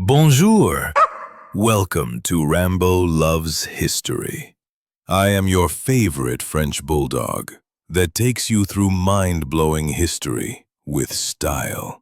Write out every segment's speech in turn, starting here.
Bonjour! Welcome to Rambeau Loves History. I am your favorite French bulldog that takes you through mind-blowing history with style.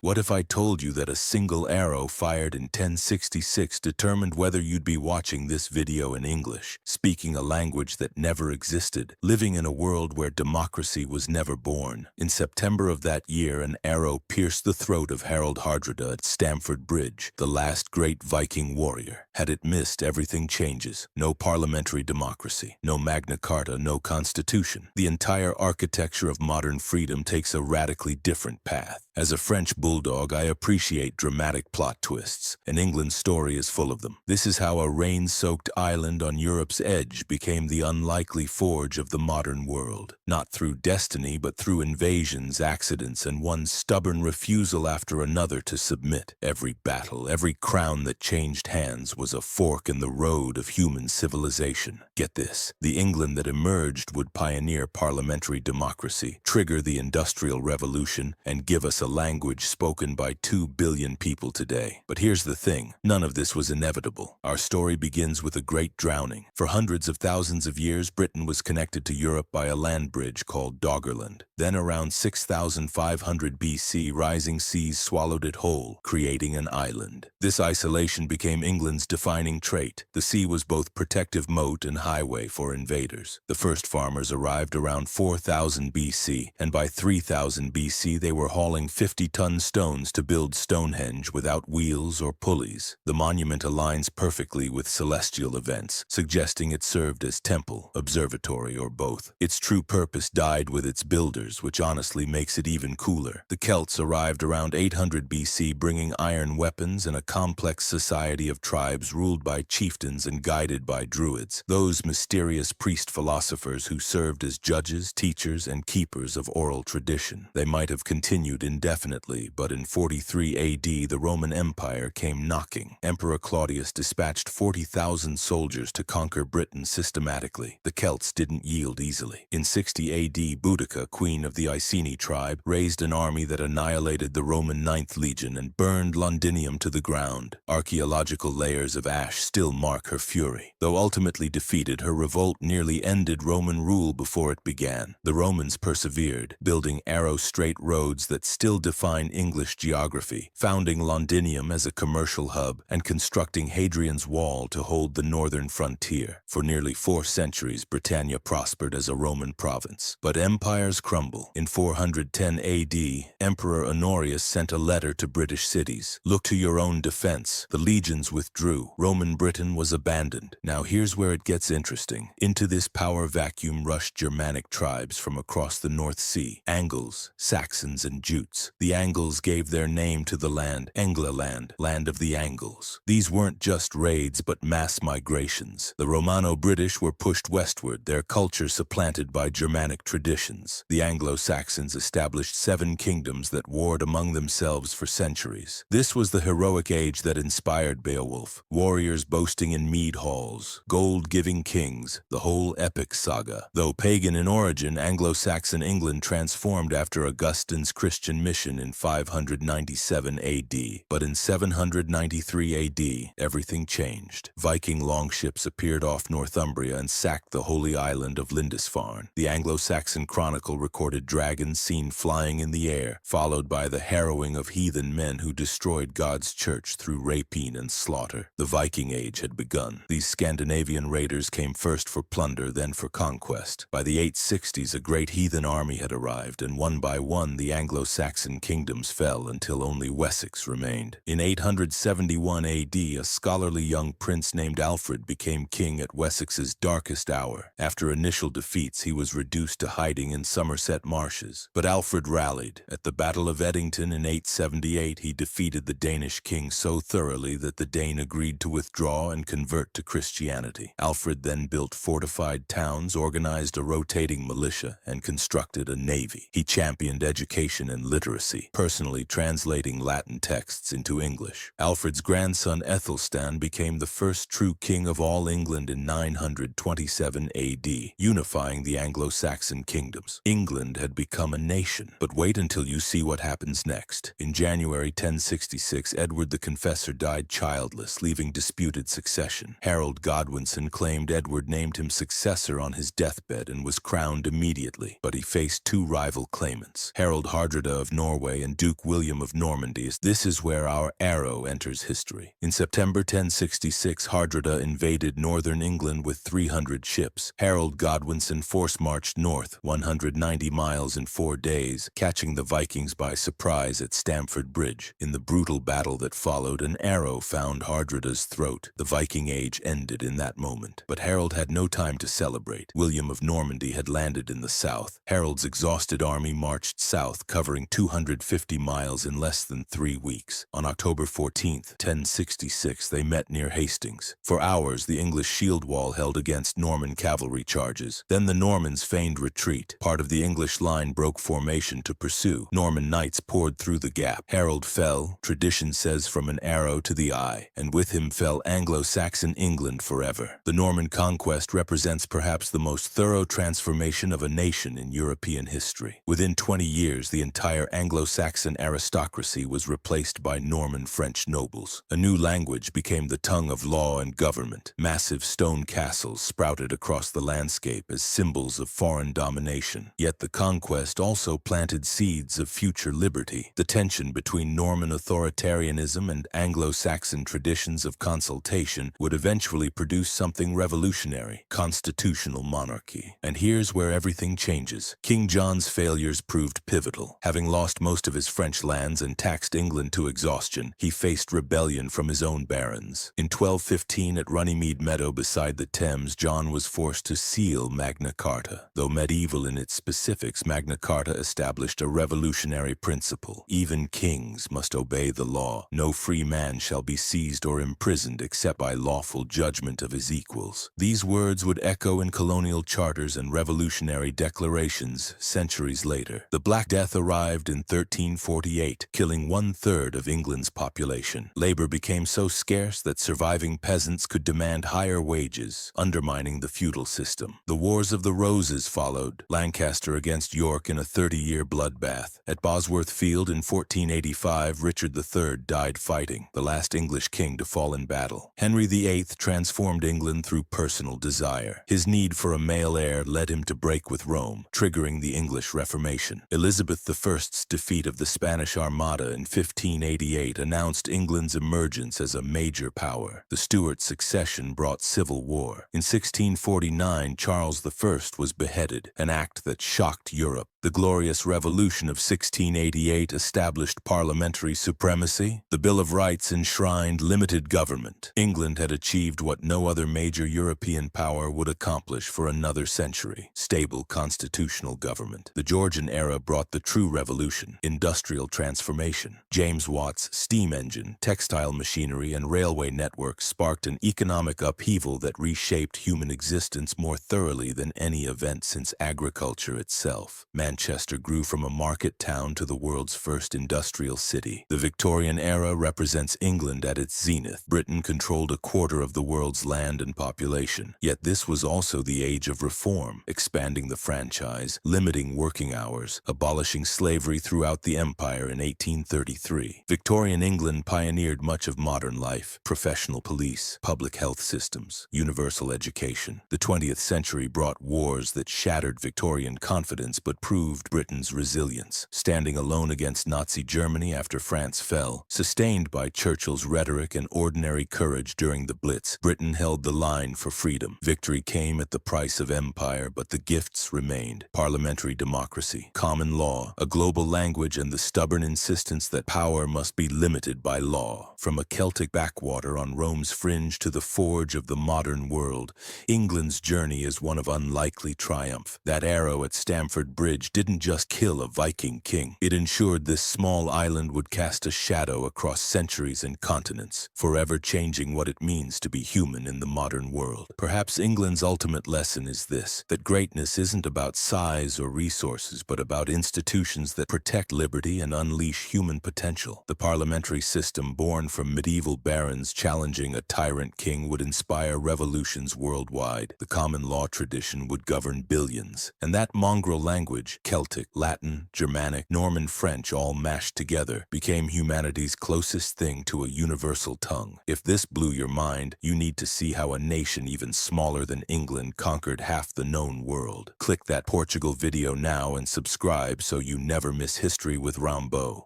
What if I told you that a single arrow fired in 1066 determined whether you'd be watching this video in English, speaking a language that never existed, living in a world where democracy was never born? In September of that year, an arrow pierced the throat of Harold Hardrada at Stamford Bridge, the last great Viking warrior. Had it missed, everything changes. No parliamentary democracy, no Magna Carta, no constitution. The entire architecture of modern freedom takes a radically different path. As a French bulldog, I appreciate dramatic plot twists, and England's story is full of them. This is how a rain-soaked island on Europe's edge became the unlikely forge of the modern world. Not through destiny, but through invasions, accidents, and one stubborn refusal after another to submit. Every battle, every crown that changed hands was a fork in the road of human civilization. Get this, the England that emerged would pioneer parliamentary democracy, trigger the Industrial Revolution, and give us a language spoken by 2 billion people today. But here's the thing, none of this was inevitable. Our story begins with a great drowning. For hundreds of thousands of years, Britain was connected to Europe by a land bridge called Doggerland. Then around 6500 BC, rising seas swallowed it whole, creating an island. This isolation became England's defining trait. The sea was both protective moat and highway for invaders. The first farmers arrived around 4000 BC, and by 3000 BC they were hauling 50-ton stones to build Stonehenge without wheels or pulleys. The monument aligns perfectly with celestial events, suggesting it served as temple, observatory, or both. Its true purpose died with its builders, which honestly makes it even cooler. The Celts arrived around 800 BC, bringing iron weapons and a complex society of tribes ruled by chieftains and guided by druids, those mysterious priest-philosophers who served as judges, teachers, and keepers of oral tradition. They might have continued indefinitely, but in 43 AD the Roman Empire came knocking. Emperor Claudius dispatched 40,000 soldiers to conquer Britain systematically. The Celts didn't yield easily. In 60 AD, Boudica, queen of the Iceni tribe, raised an army that annihilated the Roman 9th Legion and burned Londinium to the ground. Archaeological layers of ash still mark her fury. Though ultimately defeated, her revolt nearly ended Roman rule before it began. The Romans persevered, building arrow-straight roads that still define English geography, founding Londinium as a commercial hub, and constructing Hadrian's Wall to hold the northern frontier. For nearly 4 centuries, Britannia prospered as a Roman province. But empires crumble. In 410 AD, Emperor Honorius sent a letter to British cities. Look to your own defense. The legions withdrew. Roman Britain was abandoned. Now here's where it gets interesting. Into this power vacuum rushed Germanic tribes from across the North Sea, Angles, Saxons, and Jutes. The Angles gave their name to the land, Engleland, land of the Angles. These weren't just raids, but mass migrations. The Romano-British were pushed westward, their culture supplanted by Germanic traditions. The Anglo-Saxons established 7 kingdoms that warred among themselves for centuries. This was the heroic age that inspired Beowulf, warriors boasting in mead halls, gold-giving kings, the whole epic saga. Though pagan in origin, Anglo-Saxon England transformed after Augustine's Christian mission in 597 AD. But in 793 AD, everything changed. Viking longships appeared off Northumbria and sacked the holy island of Lindisfarne. The Anglo-Saxon Chronicle recorded dragons seen flying in the air, followed by the harrowing of heathen men who destroyed God's church through rapine and slaughter. The Viking Age had begun. These Scandinavian raiders came first for plunder, then for conquest. By the 860s, a great heathen army had arrived, and one by one the Anglo-Saxon kingdoms fell until only Wessex remained. In 871 AD, a scholarly young prince named Alfred became king at Wessex's darkest hour. After initial defeats, he was reduced to hiding in Somerset marshes. But Alfred rallied. At the Battle of Edington in 878, he defeated the Danish king so thoroughly that the Dane agreed agreed to withdraw and convert to Christianity. Alfred then built fortified towns, organized a rotating militia, and constructed a navy. He championed education and literacy, personally translating Latin texts into English. Alfred's grandson Ethelstan became the first true king of all England in 927 AD, unifying the Anglo-Saxon kingdoms. England had become a nation. But wait until you see what happens next. In January 1066, Edward the Confessor died childless, leaving disputed succession. Harold Godwinson claimed Edward named him successor on his deathbed and was crowned immediately, but he faced two rival claimants, Harold Hardrada of Norway and Duke William of Normandy. This is where our arrow enters history. In September 1066, Hardrada invaded northern England with 300 ships. Harold Godwinson force-marched north, 190 miles in 4 days, catching the Vikings by surprise at Stamford Bridge. In the brutal battle that followed, an arrow found Hardrada's throat. The Viking Age ended in that moment. But Harold had no time to celebrate. William of Normandy had landed in the south. Harold's exhausted army marched south, covering 250 miles in less than 3 weeks. On October 14, 1066, they met near Hastings. For hours, the English shield wall held against Norman cavalry charges. Then the Normans feigned retreat. Part of the English line broke formation to pursue. Norman knights poured through the gap. Harold fell, tradition says, from an arrow to the eye, and with him fell Anglo-Saxon England forever. The Norman Conquest represents perhaps the most thorough transformation of a nation in European history. Within 20 years, the entire Anglo-Saxon aristocracy was replaced by Norman French nobles. A new language became the tongue of law and government. Massive stone castles sprouted across the landscape as symbols of foreign domination. Yet the conquest also planted seeds of future liberty. The tension between Norman authoritarianism and Anglo-Saxon traditions of consultation would eventually produce something revolutionary: constitutional monarchy. And here's where everything changes. King John's failures proved pivotal. Having lost most of his French lands and taxed England to exhaustion, he faced rebellion from his own barons. In 1215, at Runnymede Meadow beside the Thames, John was forced to seal Magna Carta. Though medieval in its specifics, Magna Carta established a revolutionary principle: even kings must obey the law. No free man shall be seized or imprisoned except by lawful judgment of his equals. These words would echo in colonial charters and revolutionary declarations centuries later. The Black Death arrived in 1348, killing 1/3 of England's population. Labor became so scarce that surviving peasants could demand higher wages, undermining the feudal system. The Wars of the Roses followed, Lancaster against York in a 30-year bloodbath. At Bosworth Field in 1485, Richard III died fighting, the last English king to fall in battle. Henry VIII transformed England through personal desire. His need for a male heir led him to break with Rome, triggering the English Reformation. Elizabeth I's defeat of the Spanish Armada in 1588 announced England's emergence as a major power. The Stuart succession brought civil war. In 1649, Charles I was beheaded, an act that shocked Europe. The Glorious Revolution of 1688 established parliamentary supremacy. The Bill of Rights enshrined limited government. England had achieved what no other major European power would accomplish for another century: stable constitutional government. The Georgian era brought the true revolution: industrial transformation. James Watt's steam engine, textile machinery, and railway networks sparked an economic upheaval that reshaped human existence more thoroughly than any event since agriculture itself. Manchester grew from a market town to the world's first industrial city. The Victorian era represents England at its zenith. Britain controlled a quarter of the world's land and population. Yet this was also the age of reform, expanding the franchise, limiting working hours, abolishing slavery throughout the empire in 1833. Victorian England pioneered much of modern life: professional police, public health systems, universal education. The 20th century brought wars that shattered Victorian confidence but proved Britain's resilience. Standing alone against Nazi Germany after France fell, sustained by Churchill's rhetoric and ordinary courage during the Blitz, Britain held the line for freedom. Victory came at the price of empire, but the gifts remained: parliamentary democracy, common law, a global language, and the stubborn insistence that power must be limited by law. From a Celtic backwater on Rome's fringe to the forge of the modern world, England's journey is one of unlikely triumph. That arrow at Stamford Bridge Bridge didn't just kill a Viking king. It ensured this small island would cast a shadow across centuries and continents, forever changing what it means to be human in the modern world. Perhaps England's ultimate lesson is this, that greatness isn't about size or resources, but about institutions that protect liberty and unleash human potential. The parliamentary system born from medieval barons challenging a tyrant king would inspire revolutions worldwide. The common law tradition would govern billions. And that mongrel language, Celtic, Latin, Germanic, Norman French all mashed together, became humanity's closest thing to a universal tongue. If this blew your mind, you need to see how a nation even smaller than England conquered half the known world. Click that Portugal video now and subscribe so you never miss history with Rambeau.